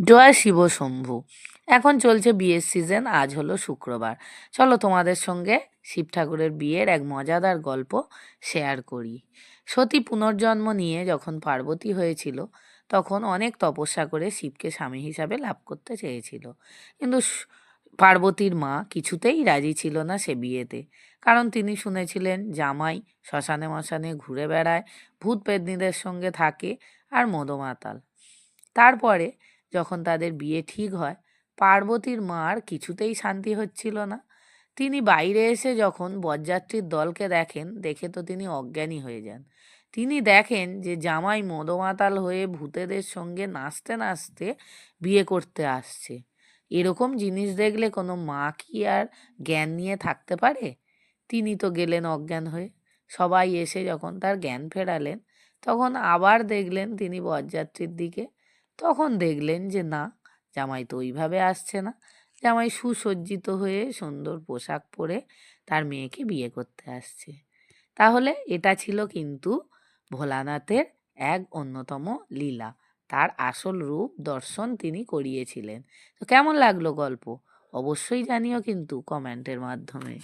জয় শিব শম্ভু। এখন চলছে বিয়ের সিজন। আজ হলো শুক্রবার। চলো তোমাদের সঙ্গে শিব ঠাকুরের বিয়ের এক মজাদার গল্প শেয়ার করি। সতী পুনর্জন্ম নিয়ে যখন পার্বতী হয়েছিল, তখন অনেক তপস্যা করে শিবকে স্বামী হিসাবে লাভ করতে চেয়েছিল। কিন্তু পার্বতীর মা কিছুতেই রাজি ছিল না সে বিয়েতে। কারণ তিনি শুনেছিলেন জামাই শ্মশানে মশানে ঘুরে বেড়ায়, ভূত পেতনিদের সঙ্গে থাকে আর মদমাতাল। তারপরে যখন তাদের বিয়ে ঠিক হয়, পার্বতীর মার কিছুতেই শান্তি হচ্ছিল না। তিনি বাইরে এসে যখন বরযাত্রীর দলকে দেখেন, দেখে তো তিনি অজ্ঞানী হয়ে যান। তিনি দেখেন যে জামাই মদমাতাল হয়ে ভূতেদের সঙ্গে নাচতে নাচতে বিয়ে করতে আসছে। এরকম জিনিস দেখলে কোনো মা কি আর জ্ঞান নিয়ে থাকতে পারে? তিনি তো গেলেন অজ্ঞান হয়ে। সবাই এসে যখন তার জ্ঞান ফেরালেন, তখন আবার দেখলেন তিনি বরযাত্রীর দিকে। তখন দেখলেন যে না, জামাই তো ওইভাবে আসছে না। জামাই সুসজ্জিত হয়ে সুন্দর পোশাক পরে তার মেয়েকে বিয়ে করতে আসছে। তাহলে এটা ছিল কিন্তু ভোলানাথের এক অন্যতম লীলা। তার আসল রূপ দর্শন তিনি করিয়েছিলেন। তো কেমন লাগলো গল্প? অবশ্যই জানিও কিন্তু কমেন্টের মাধ্যমে।